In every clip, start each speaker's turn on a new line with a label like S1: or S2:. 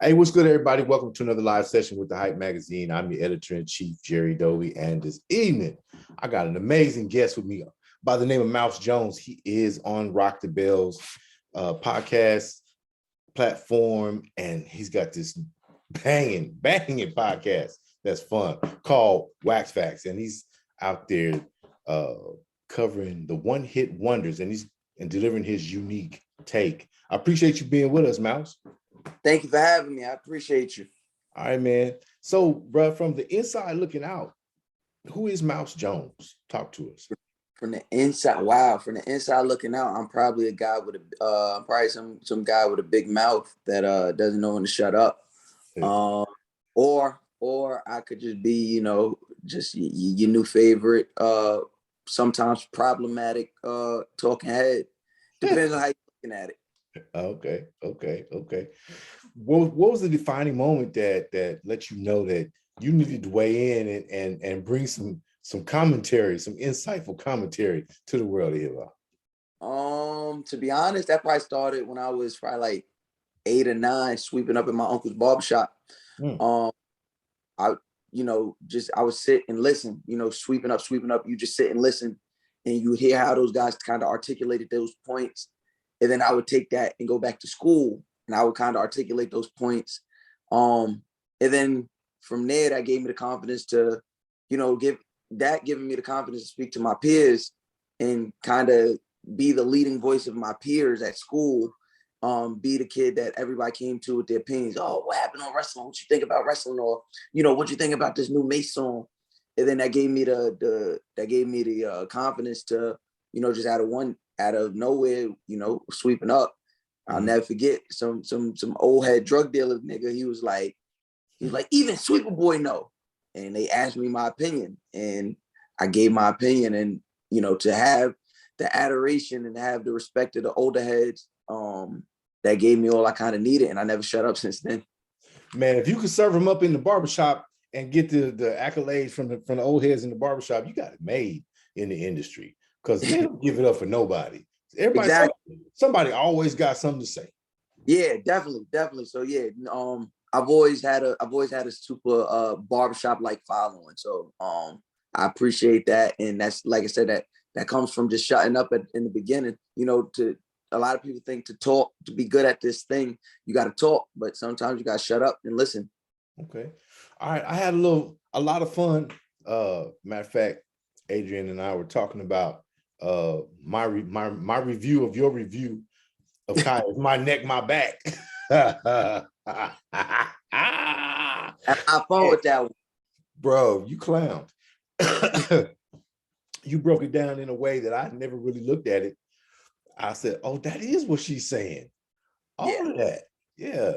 S1: Hey, what's good, everybody? Welcome to another live session with the Hype Magazine. I'm your editor-in-chief, Jerry Dovey, and this evening, I got an amazing guest with me by the name of Mouse Jones. He is on Rock the Bells podcast platform, and he's got this banging podcast that's fun called Wax Facts, and he's out there covering the one-hit wonders, and he's delivering his unique take. I appreciate you being with us, Mouse.
S2: Thank you for having me. I appreciate you.
S1: All right, man. So, bro, from the inside looking out, who is Mouse Jones? Talk to us.
S2: From the inside, wow. From the inside looking out, I'm probably a guy with some guy with a big mouth that doesn't know when to shut up. Or I could just be, just your new favorite, sometimes problematic talking head. Depends on how you're looking at it.
S1: Okay. What was the defining moment that let you know that you needed to weigh in and bring some commentary, some insightful commentary to the world of hip hop?
S2: To be honest, that probably started when I was probably like 8 or 9, sweeping up in my uncle's barbershop. I would sit and listen, sweeping up, you just sit and listen, and you would hear how those guys kind of articulated those points. And then I would take that and go back to school, and I would kind of articulate those points. And then from there, that gave me the confidence to, giving me the confidence to speak to my peers and kind of be the leading voice of my peers at school. Be the kid that everybody came to with their opinions. Oh, what happened on wrestling? What you think about wrestling? Or, what you think about this new Mace song? And then that gave me the confidence to, just out of nowhere, sweeping up. I'll never forget some old head drug dealer nigga. He was like, even Sweeper Boy no. And they asked me my opinion, and I gave my opinion. And to have the adoration and have the respect of the older heads, that gave me all I kind of needed, and I never shut up since then.
S1: Man, if you could serve them up in the barbershop and get the accolades from the old heads in the barbershop, you got it made in the industry. Because they don't give it up for nobody. Everybody, exactly. Somebody always got something to say.
S2: Yeah, definitely. So yeah, I've always had a super barbershop like following. So I appreciate that, and that's, like I said, that comes from just shutting up in the beginning. To a lot of people think to be good at this thing, you got to talk, but sometimes you got to shut up and listen.
S1: Okay, all right. I had a lot of fun. Matter of fact, Adrian and I were talking about my review of your review of Khia, My Neck, My Back.
S2: I fun with that one.
S1: Bro, you clowned. You broke it down in a way that I never really looked at it. I said, oh, that is what she's saying. All of that. Yeah.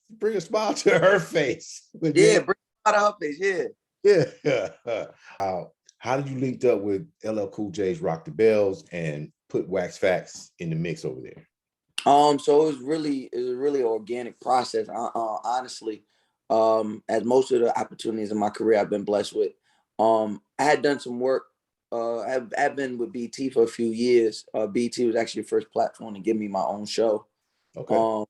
S1: Bring a smile to her face.
S2: Bring a smile to her face,
S1: yeah. How did you link up with LL Cool J's Rock the Bells and put Wax Facts in the mix over there?
S2: So it was a really organic process. Honestly, as most of the opportunities in my career I've been blessed with. I had done some work. I've been with BT for a few years. BT was actually the first platform to give me my own show.
S1: Okay.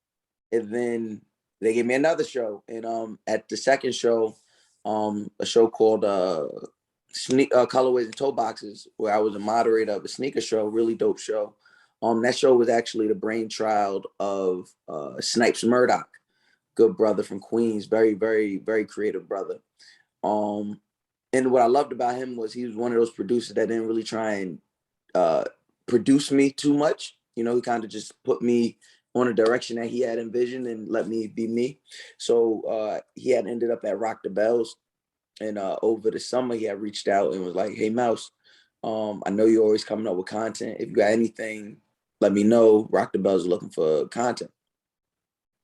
S2: And then they gave me another show, and at the second show, a show called Colorways and Toe Boxes, where I was a moderator of a sneaker show, really dope show. That show was actually the brainchild of Snipes Murdoch, good brother from Queens, very, very, very creative brother. And what I loved about him was he was one of those producers that didn't really try and produce me too much. He kind of just put me on a direction that he had envisioned and let me be me. So he had ended up at Rock the Bells. And over the summer, he had reached out and was like, hey, Mouse, I know you're always coming up with content. If you got anything, let me know. Rock the Bells is looking for content.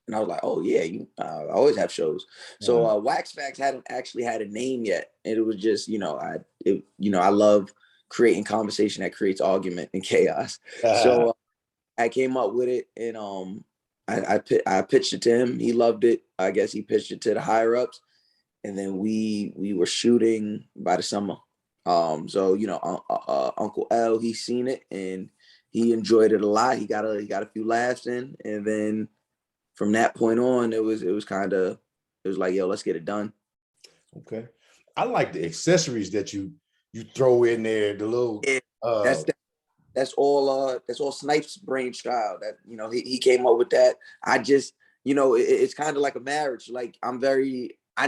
S2: And I was like, oh, yeah, I always have shows. So Wax Facts hadn't actually had a name yet. And it was just, I love creating conversation that creates argument and chaos. So I came up with it, and I pitched it to him. He loved it. I guess he pitched it to the higher ups. And then we were shooting by the summer. Uncle L, he seen it and he enjoyed it a lot. He got a few laughs in, and then from that point on, it was like, yo, let's get it done.
S1: Okay. I like the accessories that you throw in there, the little
S2: Yeah, that's all Snipes' brainchild. That, you know, he came up with that. I just, you know, it's kind of like a marriage. Like, I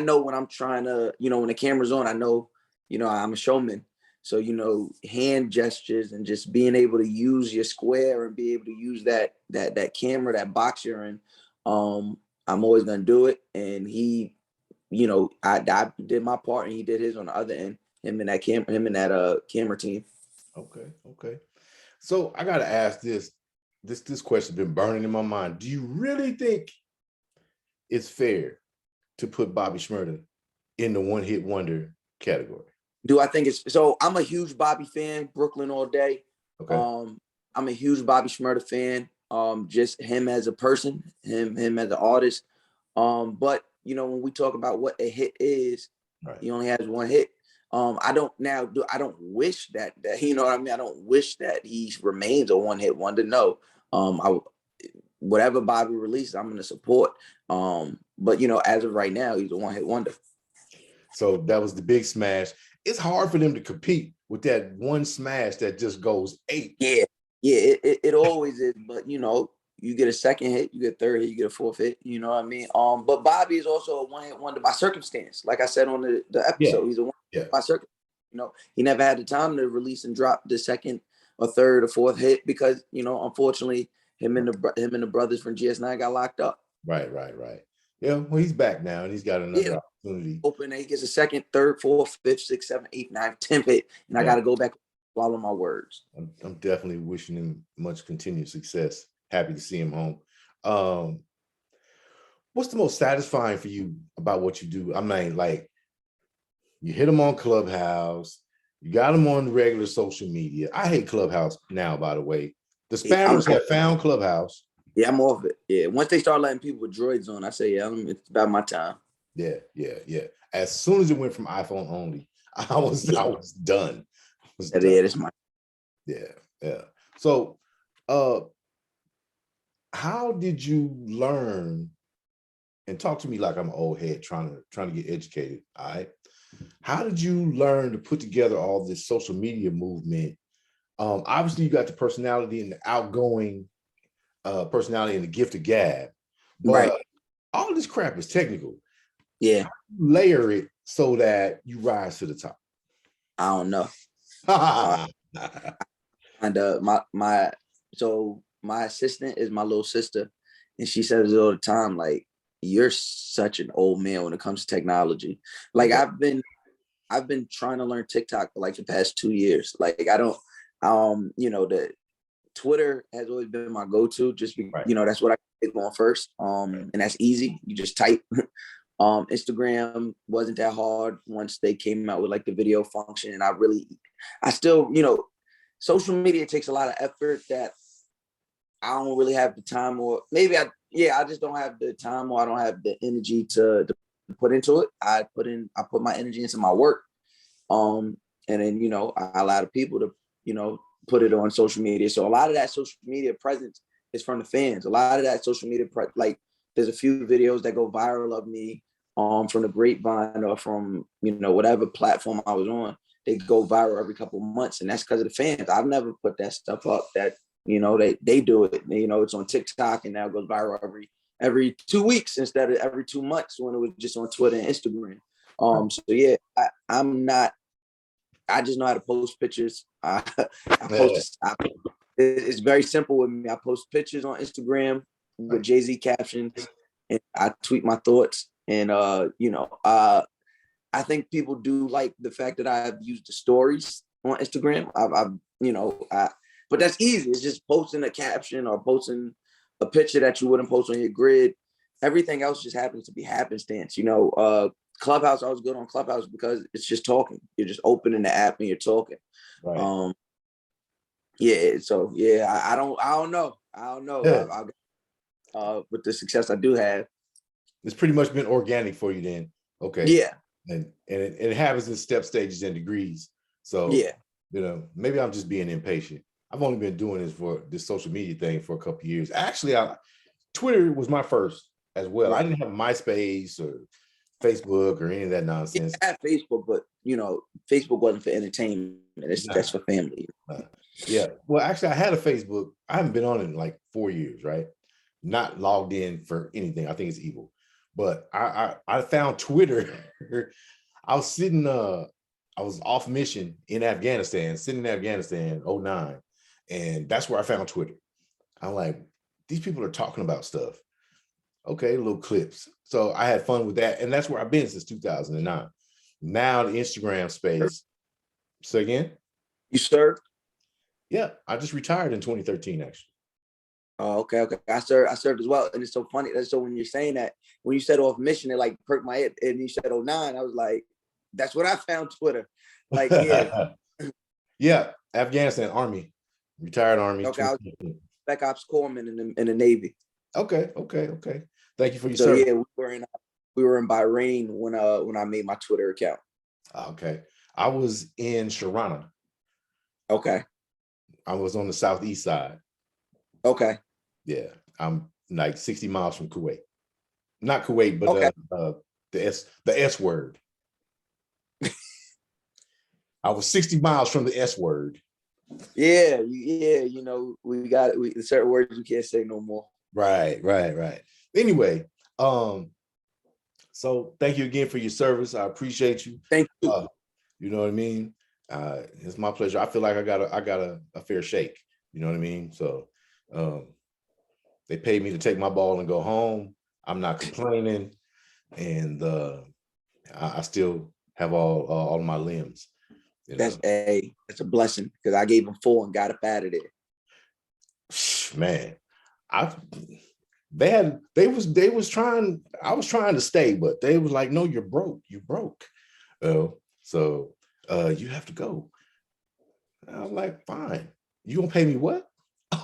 S2: know when I'm trying to, you know, when the camera's on, I know, you know, I'm a showman. So, you know, hand gestures and just being able to use your square and be able to use that camera, that box you're in, I'm always gonna do it. And he, you know, I did my part and he did his on the other end. Him and that camera team.
S1: Okay. So I gotta ask this. This question been burning in my mind. Do you really think it's fair to put Bobby Shmurda in the one-hit wonder category?
S2: Do I think it's so? I'm a huge Bobby fan, Brooklyn all day.
S1: Okay.
S2: I'm a huge Bobby Shmurda fan. Just him as a person, him as an artist. But you know, when we talk about what a hit is,
S1: Right.
S2: he only has one hit. I don't wish that you know what I mean. I don't wish that he remains a one-hit wonder. No. Whatever Bobby releases, I'm gonna support. But you know, as of right now, he's a one-hit wonder.
S1: So that was the big smash. It's hard for them to compete with that one smash that just goes 8.
S2: Yeah, it always is. But you know, you get a second hit, you get a third hit, you get a fourth hit. You know what I mean? But Bobby is also a one-hit wonder by circumstance. Like I said on the episode, he's a one-hit by circumstance. You know, he never had the time to release and drop the second or third or fourth hit because, you know, unfortunately, him and the brothers from GS9 got locked up.
S1: Right. Yeah, well, he's back now and he's got another opportunity.
S2: Open, he gets a second, third, fourth, fifth, sixth, seventh, eighth, ninth, 10th hit, and I got to go back and swallow my words.
S1: I'm definitely wishing him much continued success. Happy to see him home. What's the most satisfying for you about what you do? I mean, like, you hit him on Clubhouse, you got him on regular social media. I hate Clubhouse now, by the way. The spammers have found Clubhouse.
S2: Yeah, I'm off it. Yeah, once they start letting people with droids on, I say, yeah, it's about my time.
S1: Yeah. As soon as it went from iPhone only, I was done.
S2: That's my.
S1: Yeah. So, how did you learn? And talk to me like I'm an old head trying to get educated. All right. How did you learn to put together all this social media movement? Obviously, you got the personality and the outgoing personality and the gift of gab, but all this crap is technical.
S2: Yeah.
S1: Layer it so that you rise to the top.
S2: I don't know. And my assistant is my little sister, and she says it all the time, like, you're such an old man when it comes to technology. Like, I've been trying to learn TikTok for like the past 2 years. Like, I don't, you know, the Twitter has always been my go-to, just because, you know, that's what I get going first. And that's easy. You just type. Instagram wasn't that hard once they came out with like the video function. And I still, you know, social media takes a lot of effort that I don't really have the time, or maybe I just don't have the time, or I don't have the energy to put into it. I put my energy into my work. And then, you know, I allow the people to, you know, put it on social media. So a lot of that social media presence is from the fans. A lot of that social media, like, there's a few videos that go viral of me from the grapevine or from, you know, whatever platform I was on. They go viral every couple of months, and that's because of the fans. I've never put that stuff up. That, you know, they do it. You know, it's on TikTok and now it goes viral every 2 weeks instead of every 2 months when it was just on Twitter and Instagram. So yeah, I just know how to post pictures. It's very simple with me. I post pictures on Instagram with Jay-Z captions, and I tweet my thoughts. And you know, I think people do like the fact that I've used the stories on Instagram. But that's easy. It's just posting a caption or posting a picture that you wouldn't post on your grid. Everything else just happens to be happenstance. You know, Clubhouse, I was good on Clubhouse because it's just talking. You're just opening the app and you're talking.
S1: Right.
S2: So yeah, I don't know. With the success I do have,
S1: it's pretty much been organic for you then. Okay.
S2: Yeah.
S1: And it happens in step, stages, and degrees. So
S2: yeah,
S1: you know, maybe I'm just being impatient. I've only been doing this social media thing for a couple of years. Actually, Twitter was my first as well. I
S2: Right.
S1: didn't have MySpace or Facebook or any of that
S2: Yeah,
S1: nonsense.
S2: I had Facebook, but Facebook wasn't for entertainment. That's
S1: Nah,
S2: for family.
S1: nah. Yeah. Well, actually, I had a Facebook. I haven't been on it in like 4 years, right? Not logged in for anything. I think it's evil. But I found Twitter. I was sitting I was off mission in Afghanistan, sitting in Afghanistan 09. And that's where I found Twitter. I'm like, these people are talking about stuff. Okay, little clips. So I had fun with that. And that's where I've been since 2009. Now the Instagram space. Say again?
S2: You served?
S1: Yeah, I just retired in 2013, actually.
S2: Oh, okay, okay. I served as well. And it's so funny. So when you're saying that, when you said off mission, it like perked my head. And you said 09, I was like, that's what I found Twitter. Like, yeah.
S1: Yeah, Afghanistan Army, retired Army.
S2: Okay, I was Spec Ops Corpsman in the Navy.
S1: Okay, okay, okay. Thank you for your
S2: So
S1: service.
S2: yeah, we were in Bahrain when I made my Twitter account.
S1: Okay, I was in Sharana.
S2: Okay.
S1: I was on the southeast side.
S2: Okay.
S1: Yeah, I'm like 60 miles from Kuwait. Not Kuwait, but
S2: Okay.
S1: the S word. I was 60 miles from the S word.
S2: Yeah, we got certain words we can't say no more.
S1: Right, right, right. Anyway, so thank you again for your service. I appreciate you.
S2: Thank you.
S1: You know what I mean? It's my pleasure. I feel like I got a fair shake. You know what I mean? So they paid me to take my ball and go home. I'm not complaining, and I still have all of my limbs. You know?
S2: That's a blessing because I gave them 4 and got up out of there.
S1: Man, I was trying. I was trying to stay, but they was like, "No, you're broke. You broke." So you have to go. I'm like, "Fine. You gonna pay me what?"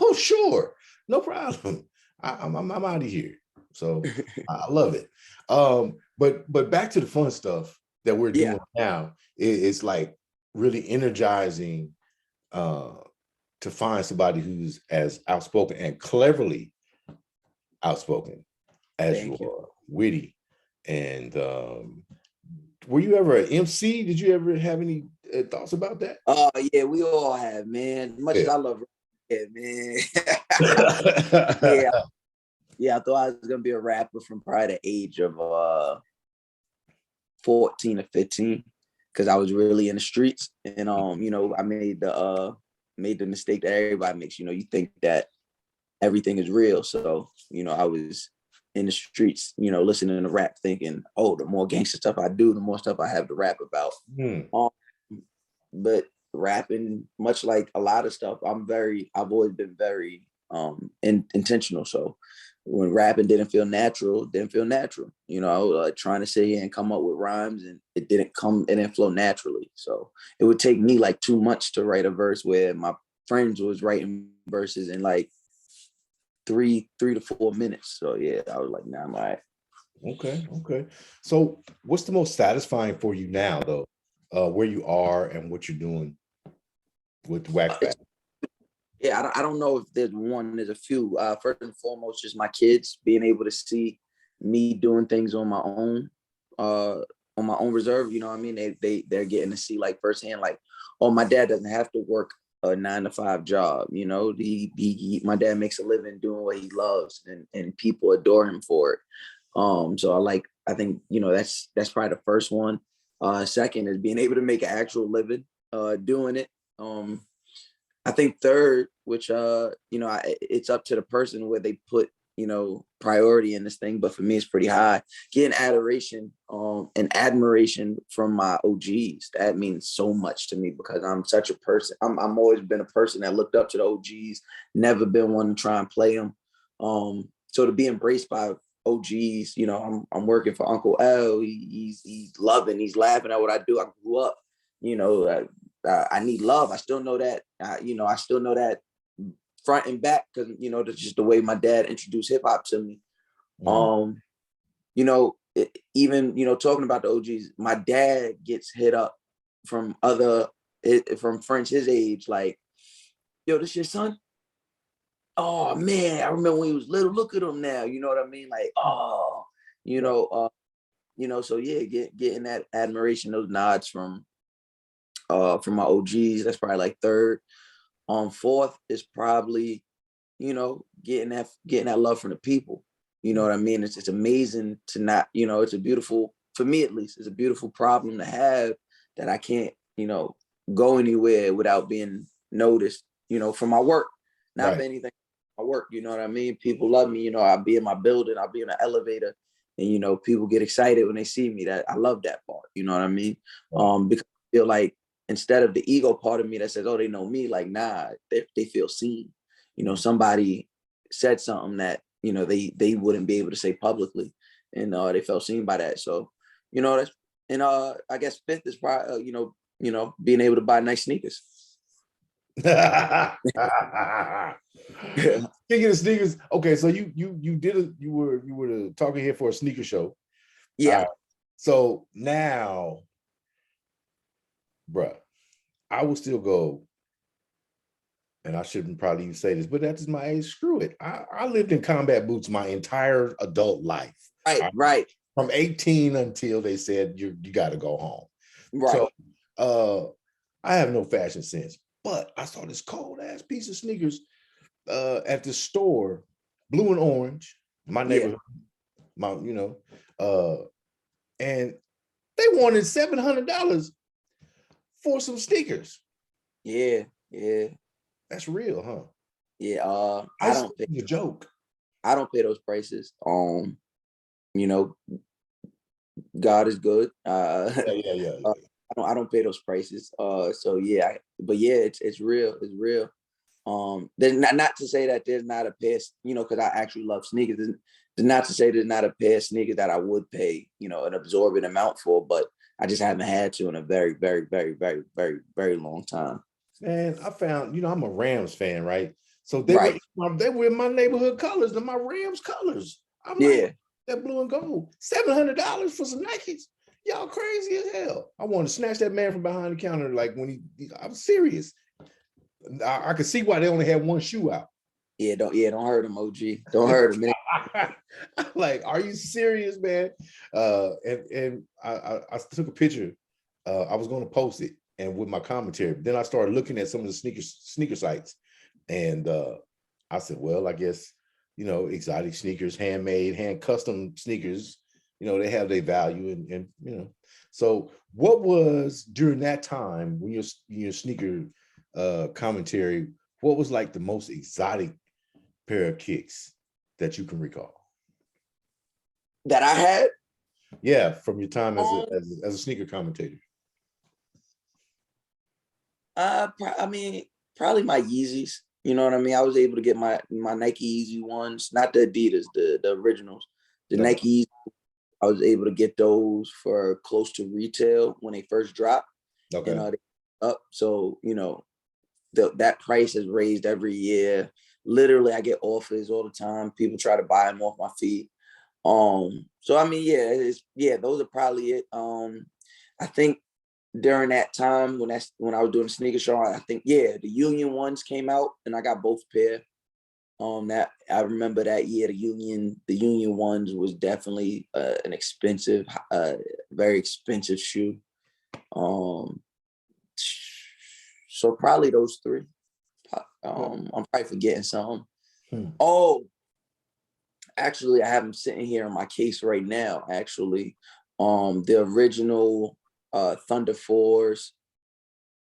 S1: Oh, sure, no problem. I'm out of here. So I love it. But back to the fun stuff that we're doing now. It's like really energizing to find somebody who's as outspoken and cleverly outspoken as you are, witty. And were you ever an MC? Did you ever have any thoughts about that?
S2: Oh yeah, we all have, man. Much as I love it, man. Yeah, I thought I was gonna be a rapper from probably the age of 14 or 15, because I was really in the streets. And I made the mistake that everybody makes. You think that everything is real. So, I was in the streets, listening to rap, thinking, oh, the more gangster stuff I do, the more stuff I have to rap about. But rapping, much like a lot of stuff, I've always been very intentional. So when rapping didn't feel natural. I was like trying to sit here and come up with rhymes, and it didn't flow naturally. So it would take me like 2 months to write a verse, where my friends was writing verses in like 3 to 4 minutes. So yeah, I was like, nah, I'm all right.
S1: Okay. So what's the most satisfying for you now, though, where you are and what you're doing with Whack Fact?
S2: Yeah, I don't know if there's one. There's a few. First and foremost, just my kids being able to see me doing things on my own reserve. You know what I mean? They're getting to see like firsthand, like, oh, my dad doesn't have to work a 9-to-5 job. My dad makes a living doing what he loves, and people adore him for it. So I think that's probably the first one. Second is being able to make an actual living doing it. I think third, which it's up to the person where they put priority in this thing, but for me it's pretty high. Getting adoration and admiration from my OGs, that means so much to me, because I'm such a person. I'm always been a person that looked up to the OGs, never been one to try and play them. So to be embraced by OGs, I'm working for Uncle L. He's loving, he's laughing at what I do. I grew up, I need love. I still know that. I still know that front and back, because that's just the way my dad introduced hip hop to me. Even talking about the OGs, my dad gets hit up from friends his age, like, yo, this your son? oh man, I remember when he was little. Look at him now. You know what I mean? Like, oh, so yeah, getting that admiration, those nods from my OGs. That's probably like third. Fourth is probably, getting that love from the people. You know what I mean? It's amazing to not, it's a beautiful, for me at least, it's a beautiful problem to have that I can't, go anywhere without being noticed, for my work, not
S1: Right.
S2: for anything. My work, you know what I mean? People love me, I'll be in my building, I'll be in an elevator, and people get excited when they see me. That I love that part, you know what I mean?
S1: Right.
S2: Because I feel like instead of the ego part of me that says, oh, they know me, like, nah, they feel seen. Somebody said something that, they wouldn't be able to say publicly, and they felt seen by that. So, that's, and I guess fifth is probably, being able to buy nice sneakers.
S1: Speaking of sneakers, okay, so you were the talking here for a sneaker show.
S2: Yeah.
S1: So now, bruh, I will still go, and I shouldn't probably even say this, but that's my age. Screw it. I lived in combat boots my entire adult life.
S2: Right.
S1: From 18 until they said you got to go home.
S2: Right.
S1: So I have no fashion sense, but I saw this cold ass piece of sneakers at the store, blue and orange, my neighborhood, and they wanted $700 for some sneakers.
S2: Yeah.
S1: That's real, huh?
S2: Yeah.
S1: I don't pay the joke.
S2: I don't pay those prices. God is good.
S1: Yeah.
S2: I don't pay those prices. So yeah, but yeah, it's real. It's real. There's not to say that there's not a pair, because I actually love sneakers. There's not to say there's not a pair of sneakers that I would pay, an absorbent amount for, but I just haven't had to in a very, very, very, very, very, very long time.
S1: Man, I found, I'm a Rams fan, right? So they
S2: Right.
S1: were in my neighborhood colors, and my Rams colors. I'm
S2: Yeah.
S1: like, that blue and gold, $700 for some Nikes. Y'all crazy as hell. I wanted to snatch that man from behind the counter, like when I'm serious. I could see why they only had one shoe out.
S2: Don't hurt him, OG. Don't hurt him, man.
S1: Like, are you serious, man? And I took a picture. I was going to post it and with my commentary. But then I started looking at some of the sneaker sites, and I said, well, I guess exotic sneakers, handmade, hand custom sneakers, they have their value, and So, what was during that time when your sneaker commentary? What was like the most exotic pair of kicks that you can recall?
S2: That I had?
S1: Yeah, from your time as a sneaker commentator.
S2: Probably my Yeezys. You know what I mean? I was able to get my Nike Yeezy ones, not the Adidas, the originals. The
S1: Okay.
S2: Nike, I was able to get those for close to retail when they first dropped.
S1: Okay.
S2: And they up. So, that price has raised every year. Literally, I get offers all the time. People try to buy them off my feet. So I mean, those are probably it. I think during that time when I was doing the sneaker show, I think the Union ones came out and I got both pair. That I remember that year, the Union ones was definitely an expensive, very expensive shoe. So probably those three. I'm probably forgetting some. Oh, actually, I have them sitting here in my case right now. Actually, the original Thunder 4s,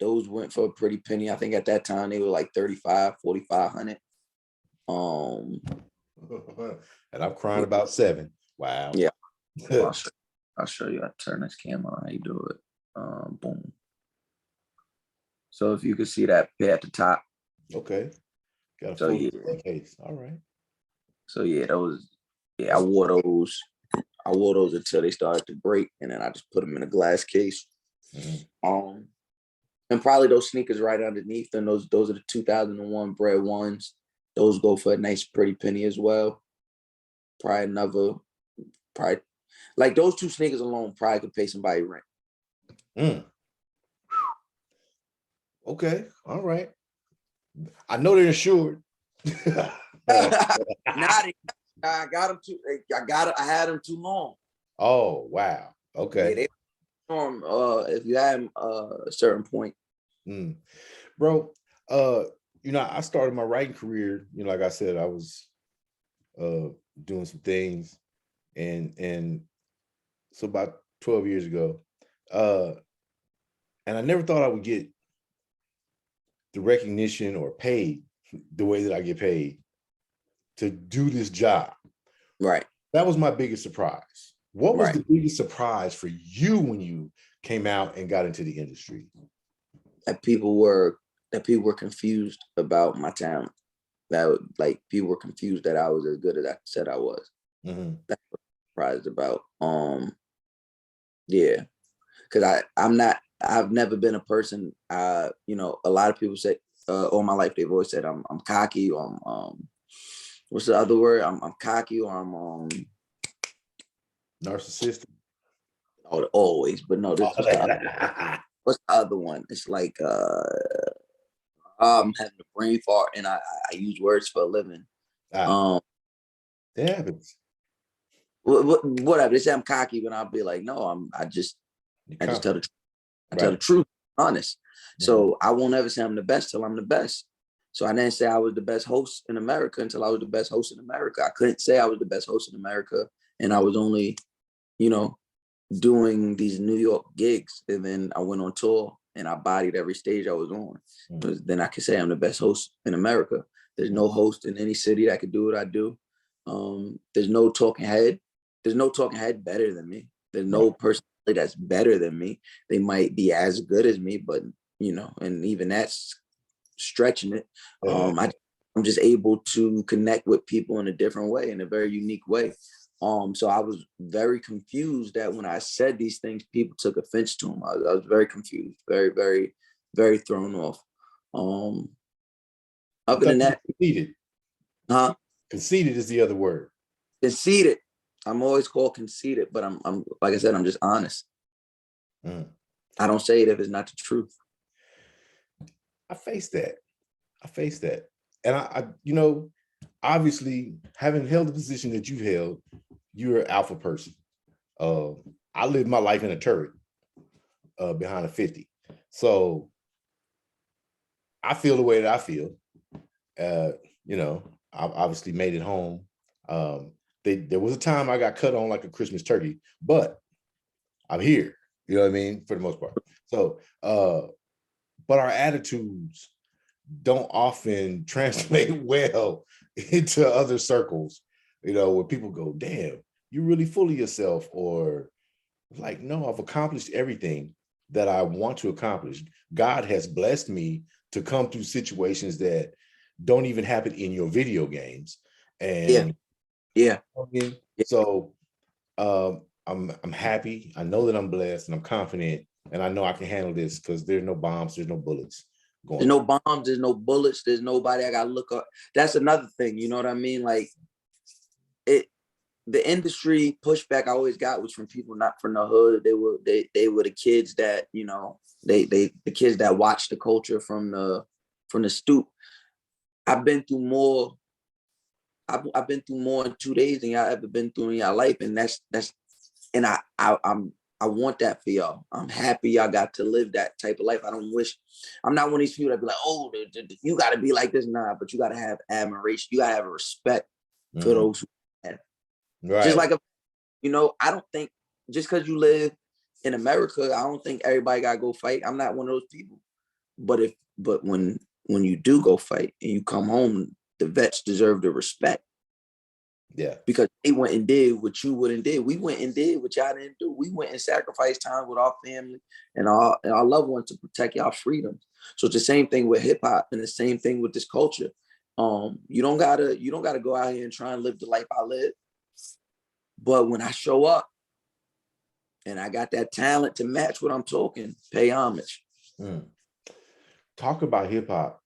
S2: those went for a pretty penny. I think at that time they were like 35, 4,500.
S1: And I'm crying about 7. Wow.
S2: Yeah. I'll show you. I'll turn this camera on how you do it. Boom. So if you can see that pair at the top.
S1: Okay. Got a full case. All right.
S2: So I wore those. I wore those until they started to break, and then I just put them in a glass case. Mm-hmm. And probably those sneakers right underneath them. Those are the 2001 Bred ones. Those go for a nice, pretty penny as well. Probably like those 2 sneakers alone probably could pay somebody rent.
S1: Okay. All right. I know they're insured.
S2: Not I got them too. I had them too long.
S1: Oh wow. Okay.
S2: Yeah, they if you had them a certain point.
S1: Bro, I started my writing career, like I said, I was doing some things and so about 12 years ago. And I never thought I would get the recognition or paid the way that I get paid to do this job.
S2: Right.
S1: That was my biggest surprise. What was
S2: Right.
S1: the biggest surprise for you when you came out and got into the industry?
S2: That people were confused about my talent. That people were confused that I was as good as I said I was.
S1: Mm-hmm.
S2: That's what I'm surprised about. Yeah, because I've never been a person. A lot of people say all my life they've always said I'm cocky, or I'm what's the other word? I'm cocky, or I'm
S1: Narcissistic.
S2: oh, always. But no, this what's the other one? It's like I'm having a brain fart, and I use words for a living.
S1: It happens.
S2: Whatever. They say I'm cocky, but I'll be like, no, I just tell the truth. I tell the truth, honest. Mm-hmm. So I won't ever say I'm the best till I'm the best. So I didn't say I was the best host in America until I was the best host in America. I couldn't say I was the best host in America, and I was only, doing these New York gigs, and then I went on tour and I bodied every stage I was on. Mm-hmm. Then I could say I'm the best host in America. There's no host in any city that could do what I do. There's no talking head. There's no talking head better than me. There's no person that's better than me. They might be as good as me, but and even that's stretching it. I'm just able to connect with people in a different way, in a very unique way. So I was very confused that when I said these things, people took offense to them. I was very confused, very, very, very thrown off. Other than that,
S1: conceited.
S2: Huh?
S1: Conceited is the other word.
S2: Conceited. I'm always called conceited, but I'm like I said, I'm just honest. I don't say it if it's not the truth.
S1: I face that. And I obviously, having held the position that you held, you're an alpha person. I lived my life in a turret behind a 50. So I feel the way that I feel. I obviously made it home. There was a time I got cut on like a Christmas turkey, but I'm here. You know what I mean? For the most part. So, but our attitudes don't often translate well into other circles, where people go, damn, you're really full of yourself, or like, no, I've accomplished everything that I want to accomplish. God has blessed me to come through situations that don't even happen in your video games. And
S2: yeah.
S1: So I'm happy. I know that I'm blessed and I'm confident, and I know I can handle this because there's no bombs, there's no bullets.
S2: There's no bombs, there's no bullets, there's nobody I gotta look up. That's another thing, you know what I mean? Like the industry pushback I always got was from people not from the hood. They were the kids that, the kids that watched the culture from the stoop. I've been through more. I've been through more in 2 days than y'all ever been through in y'all life, and that's and I want that for y'all. I'm happy y'all got to live that type of life. I'm not one of these people that be like, oh, you got to be like this. Nah, but you got to have admiration. You got to have a respect for those who have. Right. Just like, I don't think just because you live in America, I don't think everybody got to go fight. I'm not one of those people. But when you do go fight and you come home, the vets deserve the respect. Yeah, because they went and did what you wouldn't did. We went and did what y'all didn't do. We went and sacrificed time with our family and our loved ones to protect y'all freedoms. So it's the same thing with hip hop and the same thing with this culture. You don't gotta go out here and try and live the life I live. But when I show up and I got that talent to match what I'm talking, pay homage.
S1: Talk about hip hop,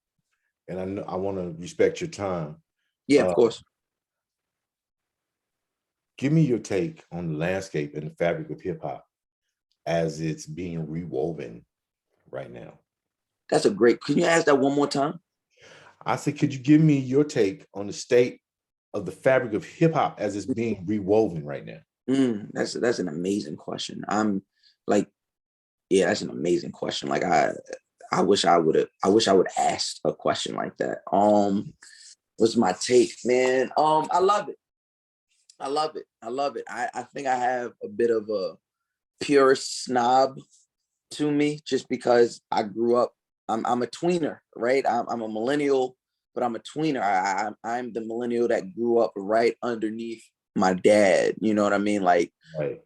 S1: and I want to respect your time.
S2: Yeah, of course.
S1: Give me your take on the landscape and the fabric of hip hop as it's being rewoven right now.
S2: Can you ask that one more time?
S1: I said, could you give me your take on the state of the fabric of hip hop as it's being rewoven right now?
S2: That's an amazing question. I'm like, yeah, that's an amazing question. Like I wish I would ask a question like that. What's my take, man? I love it. I love it. I love it. I think I have a bit of a purist snob to me just because I grew up. I'm a tweener, right? I'm a millennial, but I'm a tweener. I'm the millennial that grew up right underneath my dad. You know what I mean? Like,
S1: Right.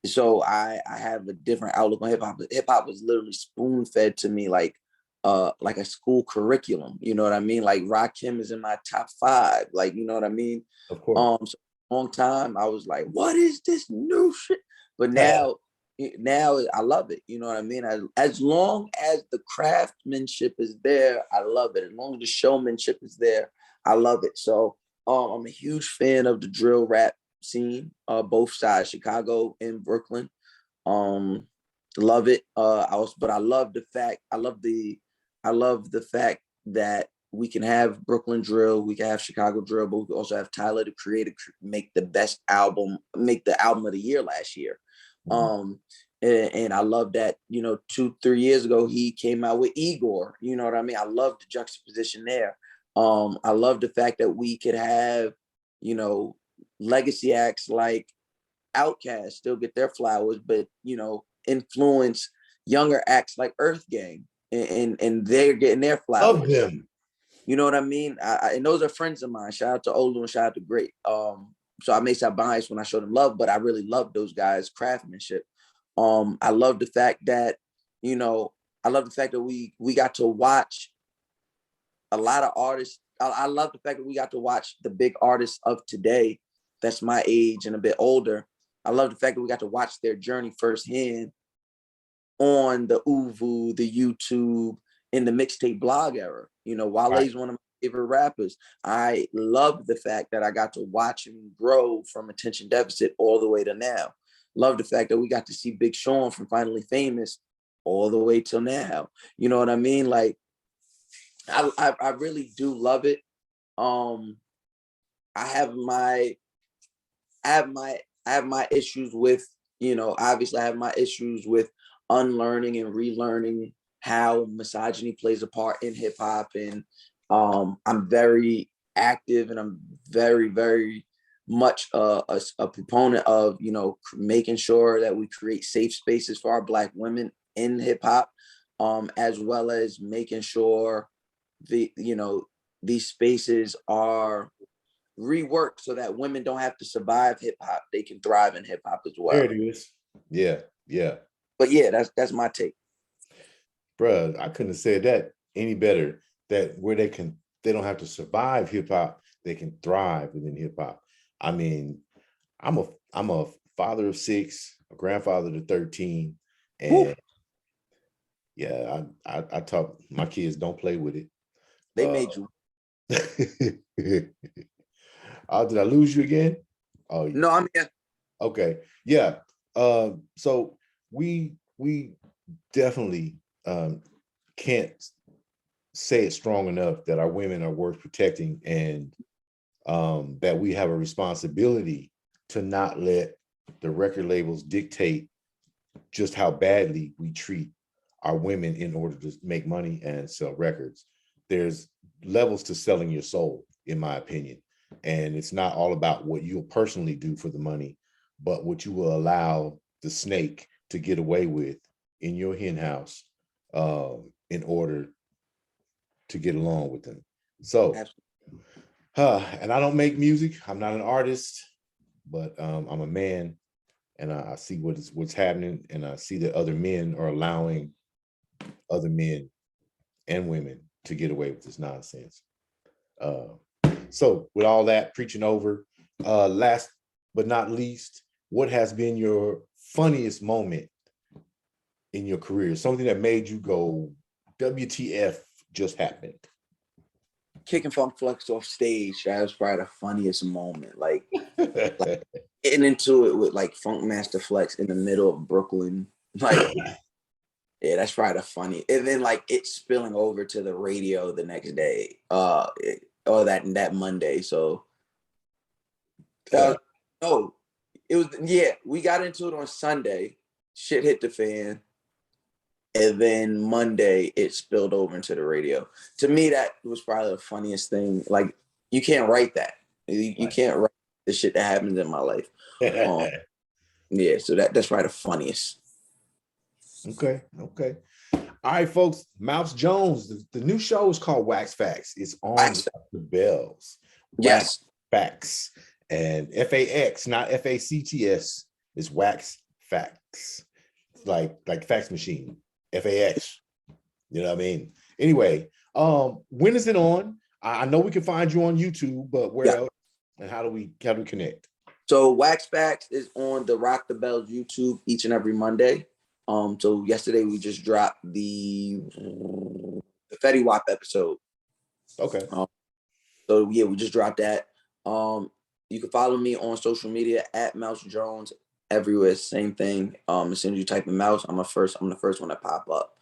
S2: so I have a different outlook on hip hop. Hip hop was literally spoon fed to me like a school curriculum. You know what I mean? Like Rakim is in my top 5. Like, you know what I mean?
S1: Of course.
S2: So long time I was like, what is this new shit? But now I love it. You know what I mean? As long as the craftsmanship is there, I love it. As long as the showmanship is there, I love it. So I'm a huge fan of the drill rap scene, both sides, Chicago and Brooklyn. Love it. But I love I love the fact that we can have Brooklyn drill, we can have Chicago drill, but we can also have Tyler, the creator, make the best album, make the album of the year last year. And I love that, 2-3 years ago, he came out with Igor. You know what I mean? I love the juxtaposition there. I love the fact that we could have, legacy acts like Outkast still get their flowers, but, influence younger acts like Earth Gang, and they're getting their flowers.
S1: Love them.
S2: You know what I mean? And those are friends of mine. Shout out to Olu and shout out to Great. So I may sound biased when I show them love, but I really love those guys' craftsmanship. I love the fact that, we got to watch a lot of artists. I love the fact that we got to watch the big artists of today that's my age and a bit older. I love the fact that we got to watch their journey firsthand on the Uvu, the YouTube, in the mixtape blog era. Wale's one of my favorite rappers. I love the fact that I got to watch him grow from attention deficit all the way to now. Love the fact that we got to see Big Sean from Finally Famous all the way till now. You know what I mean? Like, I really do love it. I have my issues with, obviously I have my issues with unlearning and relearning how misogyny plays a part in hip hop. And I'm very active and I'm very, very much a proponent of, making sure that we create safe spaces for our Black women in hip hop, as well as making sure these spaces are reworked so that women don't have to survive hip hop. They can thrive in hip hop as well.
S1: There it is. Yeah. Yeah.
S2: But yeah, that's my take.
S1: Bruh, I couldn't have said that any better. That where they don't have to survive hip hop, they can thrive within hip hop. I mean, I'm a father of 6, a grandfather to 13, and Woo. Yeah, I taught my kids don't play with it.
S2: They made you.
S1: Did I lose you again? Oh
S2: no, I'm here.
S1: Okay, yeah. So we definitely can't say it strong enough that our women are worth protecting, and that we have a responsibility to not let the record labels dictate just how badly we treat our women in order to make money and sell records. There's levels to selling your soul, in my opinion. And it's not all about what you'll personally do for the money, but what you will allow the snake to get away with in your hen house in order to get along with them. So, and I don't make music. I'm not an artist, but I'm a man, and I see what's happening, and I see that other men are allowing other men and women to get away with this nonsense. So with all that preaching over, last but not least, what has been your funniest moment in your career? Something that made you go, WTF just happened?
S2: Kicking Funk Flex off stage, that was probably the funniest moment. Like getting into it with like Funk Master Flex in the middle of Brooklyn. Like Yeah, that's probably the funny. And then like it spilling over to the radio the next day, or that Monday. So no, it was we got into it on Sunday. Shit hit the fan. And then Monday it spilled over into the radio. To me, that was probably the funniest thing. Like you can't write that. You can't write the shit that happens in my life. Yeah, so that's probably the funniest.
S1: Okay. All right, folks. Mouse Jones. The new show is called Wax Facts. It's on the Bells. Wax Facts. And FAX, not FACTS. It's Wax Facts. It's like fax machine. FAX. You know what I mean? Anyway, when is it on? I know we can find you on YouTube, but where else? And how do we connect?
S2: So Wax Facts is on the Rock the Bells YouTube each and every Monday. So yesterday we just dropped the Fetty Wap episode.
S1: Okay.
S2: So yeah, we just dropped that. You can follow me on social media at Mouse Jones everywhere. Same thing. As soon as you type in Mouse, I'm the first one to pop up.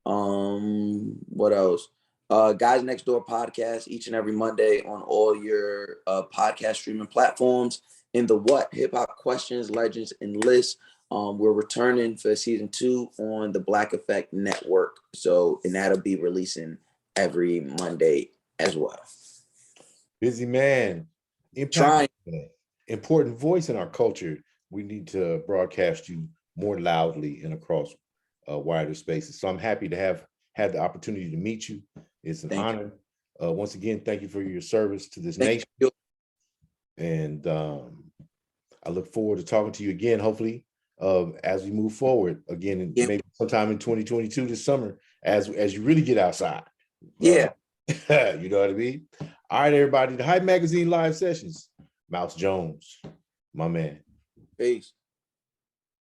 S2: What else? Guys Next Door podcast each and every Monday on all your podcast streaming platforms. In the What? Hip Hop Questions, Legends, and Lists. We're returning for season 2 on the Black Effect Network. So, and that'll be releasing every Monday as well.
S1: Busy man. Important voice in our culture. We need to broadcast you more loudly and across wider spaces. So I'm happy to have had the opportunity to meet you. It's an honor. Once again, thank you for your service to this nation. And I look forward to talking to you again, hopefully, as we move forward again, maybe sometime in 2022 this summer, as you really get outside.
S2: Yeah.
S1: You know what I mean? All right, everybody. The Hype Magazine live sessions. Mouse Jones, my man.
S2: Peace.